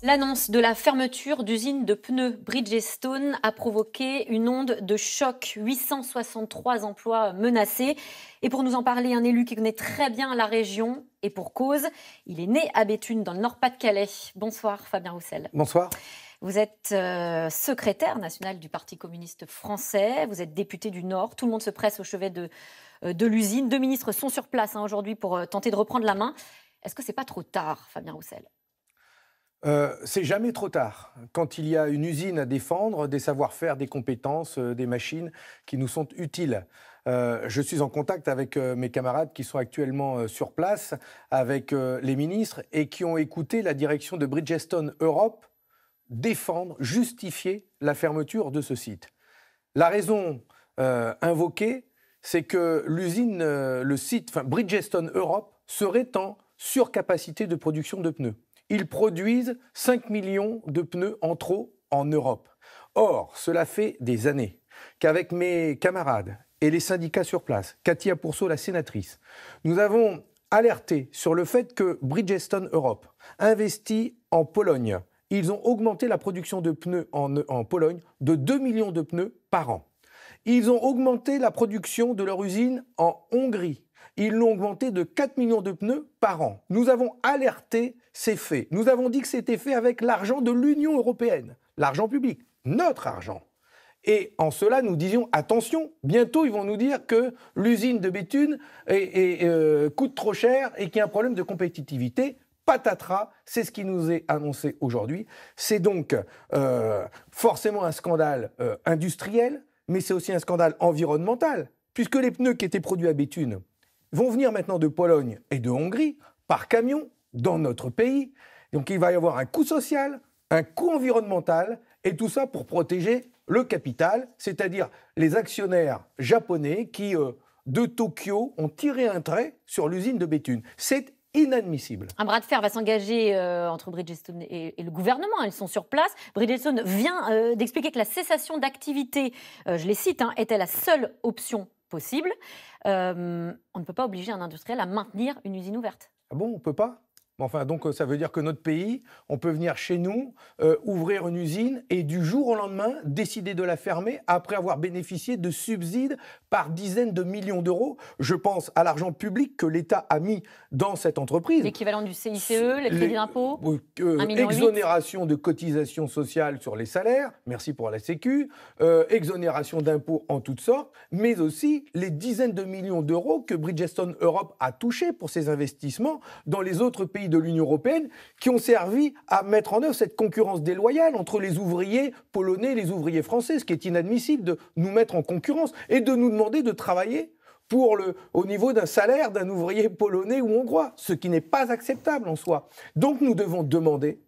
L'annonce de la fermeture d'usines de pneus Bridgestone a provoqué une onde de choc. 863 emplois menacés. Et pour nous en parler, un élu qui connaît très bien la région, et pour cause, il est né à Béthune, dans le Nord-Pas-de-Calais. Bonsoir Fabien Roussel. Bonsoir. Vous êtes secrétaire national du Parti communiste français, vous êtes député du Nord, tout le monde se presse au chevet de l'usine. 2 ministres sont sur place aujourd'hui pour tenter de reprendre la main. Est-ce que c'est pas trop tard, Fabien Roussel ? C'est jamais trop tard. Quand il y a une usine à défendre, des savoir-faire, des compétences, des machines qui nous sont utiles. Je suis en contact avec mes camarades qui sont actuellement sur place, avec les ministres et qui ont écouté la direction de Bridgestone Europe défendre, justifier la fermeture de ce site. La raison invoquée, c'est que l'usine, Bridgestone Europe serait en surcapacité de production de pneus. Ils produisent 5 millions de pneus en trop en Europe. Or, cela fait des années qu'avec mes camarades et les syndicats sur place, Katia Pourceau, la sénatrice, nous avons alerté sur le fait que Bridgestone Europe investit en Pologne. Ils ont augmenté la production de pneus en Pologne de 2 millions de pneus par an. Ils ont augmenté la production de leur usine en Hongrie. Ils l'ont augmenté de 4 millions de pneus par an. Nous avons alerté ces faits. Nous avons dit que c'était fait avec l'argent de l'Union européenne, l'argent public, notre argent. Et en cela, nous disions, attention, bientôt ils vont nous dire que l'usine de Béthune coûte trop cher et qu'il y a un problème de compétitivité. Patatras, c'est ce qui nous est annoncé aujourd'hui. C'est donc forcément un scandale industriel, mais c'est aussi un scandale environnemental, puisque les pneus qui étaient produits à Béthune vont venir maintenant de Pologne et de Hongrie par camion dans notre pays. Donc il va y avoir un coût social, un coût environnemental, et tout ça pour protéger le capital, c'est-à-dire les actionnaires japonais qui, de Tokyo, ont tiré un trait sur l'usine de Béthune. C'est inadmissible. Un bras de fer va s'engager entre Bridgestone et le gouvernement. Ils sont sur place. Bridgestone vient d'expliquer que la cessation d'activité, je les cite, était la seule option possible. On ne peut pas obliger un industriel à maintenir une usine ouverte. Ah bon, on ne peut pas ? Enfin, donc ça veut dire que notre pays, on peut venir chez nous, ouvrir une usine et du jour au lendemain décider de la fermer après avoir bénéficié de subsides par dizaines de millions d'euros. Je pense à l'argent public que l'État a mis dans cette entreprise. L'équivalent du CICE, les crédits d'impôt, 1,8 million. Exonération de cotisations sociales sur les salaires, merci pour la Sécu, exonération d'impôts en toutes sortes, mais aussi les dizaines de millions d'euros que Bridgestone Europe a touchés pour ses investissements dans les autres pays de l'Union européenne qui ont servi à mettre en œuvre cette concurrence déloyale entre les ouvriers polonais et les ouvriers français, ce qui est inadmissible de nous mettre en concurrence et de nous demander de travailler au niveau d'un salaire d'un ouvrier polonais ou hongrois, ce qui n'est pas acceptable en soi. Donc nous devons demander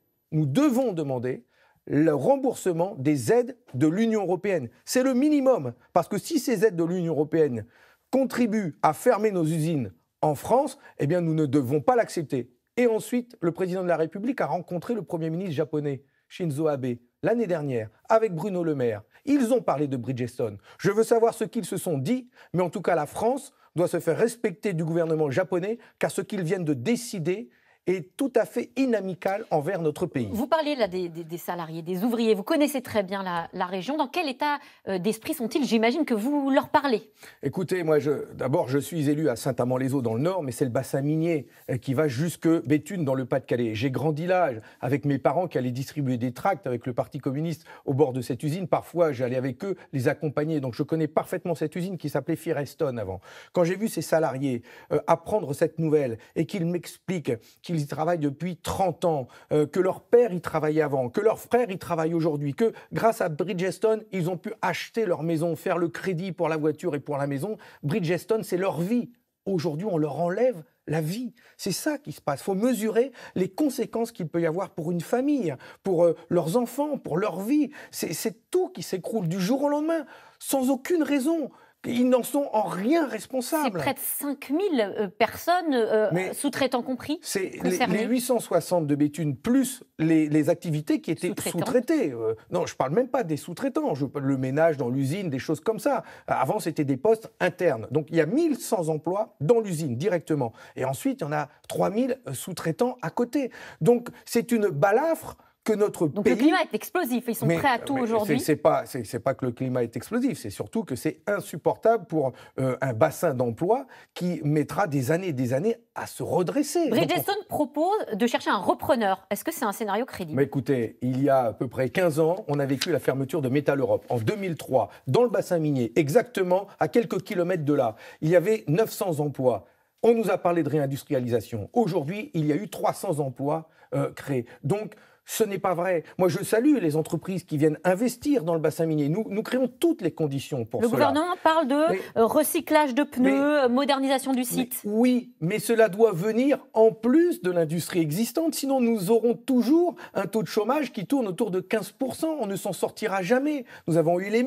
le remboursement des aides de l'Union européenne. C'est le minimum, parce que si ces aides de l'Union européenne contribuent à fermer nos usines en France, eh bien nous ne devons pas l'accepter. Et ensuite, le président de la République a rencontré le Premier ministre japonais, Shinzo Abe, l'année dernière, avec Bruno Le Maire. Ils ont parlé de Bridgestone. Je veux savoir ce qu'ils se sont dit, mais en tout cas, la France doit se faire respecter du gouvernement japonais, car ce qu'ils viennent de décider est tout à fait inamical envers notre pays. Vous parliez là des salariés, des ouvriers. Vous connaissez très bien la région. Dans quel état d'esprit sont-ils ? J'imagine que vous leur parlez. Écoutez, moi, d'abord, je suis élu à Saint-Amand-les-Eaux dans le Nord, mais c'est le bassin minier qui va jusque Béthune dans le Pas-de-Calais. J'ai grandi là avec mes parents qui allaient distribuer des tracts avec le Parti communiste au bord de cette usine. Parfois, j'allais avec eux les accompagner. Donc, je connais parfaitement cette usine qui s'appelait Firestone avant. Quand j'ai vu ces salariés apprendre cette nouvelle et qu'ils m'expliquent qu'ils y travaillent depuis 30 ans, que leur père y travaillait avant, que leur frère y travaille aujourd'hui, que grâce à Bridgestone, ils ont pu acheter leur maison, faire le crédit pour la voiture et pour la maison. Bridgestone, c'est leur vie. Aujourd'hui, on leur enlève la vie. C'est ça qui se passe. Il faut mesurer les conséquences qu'il peut y avoir pour une famille, pour leurs enfants, pour leur vie. C'est tout qui s'écroule du jour au lendemain, sans aucune raison. Ils n'en sont en rien responsables. C'est près de 5000 personnes, sous-traitants compris, c'est les 860 de Béthune, plus les activités qui étaient sous-traitées. Non, je ne parle même pas des sous-traitants. Le ménage dans l'usine, des choses comme ça. Avant, c'était des postes internes. Donc, il y a 1100 emplois dans l'usine, directement. Et ensuite, il y en a 3000 sous-traitants à côté. Donc, c'est une balafre que notre Donc pays... le climat est explosif, ils sont prêts à tout aujourd'hui. C'est pas que le climat est explosif, c'est surtout que c'est insupportable pour un bassin d'emploi qui mettra des années à se redresser. Bridgestone propose de chercher un repreneur. Est-ce que c'est un scénario crédible? Mais écoutez, il y a à peu près 15 ans, on a vécu la fermeture de Métal Europe. En 2003, dans le bassin minier, exactement à quelques kilomètres de là, il y avait 900 emplois. On nous a parlé de réindustrialisation. Aujourd'hui, il y a eu 300 emplois créés. Donc, ce n'est pas vrai. Moi, je salue les entreprises qui viennent investir dans le bassin minier. Nous créons toutes les conditions pour cela. Le gouvernement parle de recyclage de pneus, modernisation du site. Oui, mais cela doit venir en plus de l'industrie existante. Sinon, nous aurons toujours un taux de chômage qui tourne autour de 15%. On ne s'en sortira jamais. Nous avons eu les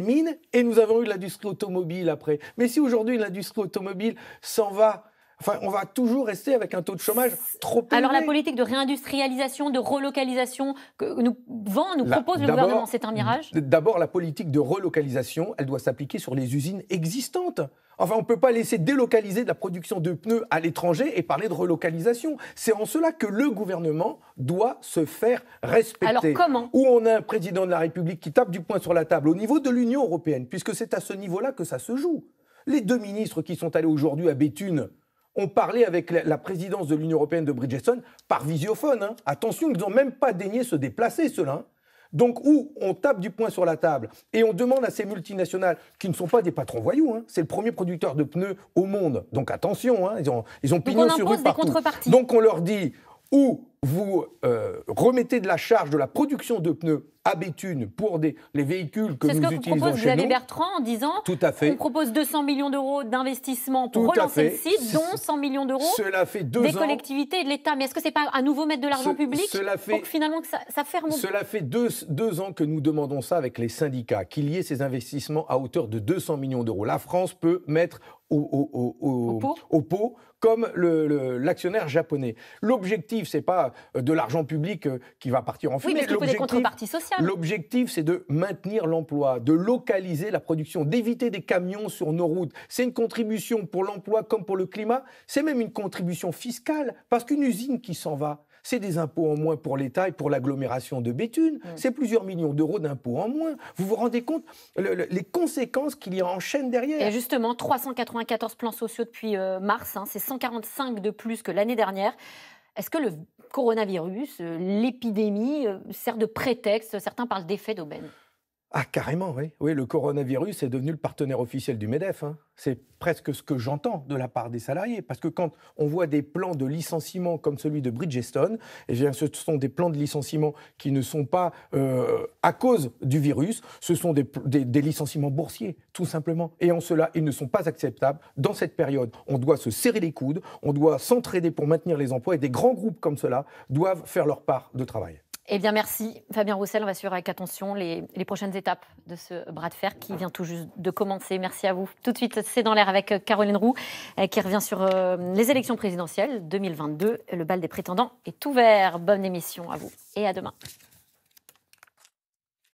mines et nous avons eu l'industrie automobile après. Mais si aujourd'hui l'industrie automobile s'en va... Enfin, on va toujours rester avec un taux de chômage trop élevé. Alors la politique de réindustrialisation, de relocalisation que nous propose le gouvernement, c'est un mirage? D'abord, la politique de relocalisation, elle doit s'appliquer sur les usines existantes. Enfin, on ne peut pas laisser délocaliser de la production de pneus à l'étranger et parler de relocalisation. C'est en cela que le gouvernement doit se faire respecter. Alors comment? Où on a un président de la République qui tape du poing sur la table au niveau de l'Union européenne, puisque c'est à ce niveau-là que ça se joue. Les 2 ministres qui sont allés aujourd'hui à Béthune ont parlé avec la présidence de l'Union européenne de Bridgestone par visiophone. Hein. Attention, ils n'ont même pas daigné se déplacer, ceux-là. Hein. Donc, où on tape du poing sur la table et on demande à ces multinationales, qui ne sont pas des patrons voyous, hein, c'est le premier producteur de pneus au monde. Donc, attention, hein, ils ont pignon sur rue partout. Donc, on leur dit, ou vous remettez de la charge de la production de pneus à Béthune pour les véhicules que nous utilisons chez nous. C'est ce que propose Xavier Bertrand en disant tout à fait. On propose 200 millions d'euros d'investissement pour relancer le site, dont 100 millions d'euros des collectivités et de l'État. Mais est-ce que ce n'est pas à nouveau mettre de l'argent public pour que finalement que ça ferme? Cela fait deux ans que nous demandons ça avec les syndicats, qu'il y ait ces investissements à hauteur de 200 millions d'euros. La France peut mettre au pot comme l'actionnaire japonais. L'objectif, ce n'est pas de l'argent public qui va partir en fumée. Oui, mais il faut des contreparties sociales. L'objectif, c'est de maintenir l'emploi, de localiser la production, d'éviter des camions sur nos routes. C'est une contribution pour l'emploi comme pour le climat. C'est même une contribution fiscale, parce qu'une usine qui s'en va, c'est des impôts en moins pour l'État et pour l'agglomération de Béthune. C'est plusieurs millions d'euros d'impôts en moins. Vous vous rendez compte les conséquences qu'il y a en chaîne derrière? Et justement, 394 plans sociaux depuis mars, c'est 145 de plus que l'année dernière. Est-ce que le coronavirus, l'épidémie, sert de prétexte? Certains parlent d'effet d'aubaine. Ah, carrément, oui. Oui, le coronavirus est devenu le partenaire officiel du MEDEF. Hein. C'est presque ce que j'entends de la part des salariés. Parce que quand on voit des plans de licenciement comme celui de Bridgestone, eh bien, ce sont des plans de licenciement qui ne sont pas à cause du virus, ce sont des licenciements boursiers, tout simplement. Et en cela, ils ne sont pas acceptables. Dans cette période, on doit se serrer les coudes, on doit s'entraider pour maintenir les emplois, et des grands groupes comme cela doivent faire leur part de travail. Eh bien, merci Fabien Roussel. On va suivre avec attention les prochaines étapes de ce bras de fer qui vient tout juste de commencer. Merci à vous. Tout de suite, c'est dans l'air avec Caroline Roux qui revient sur les élections présidentielles 2022. Le bal des prétendants est ouvert. Bonne émission à vous et à demain.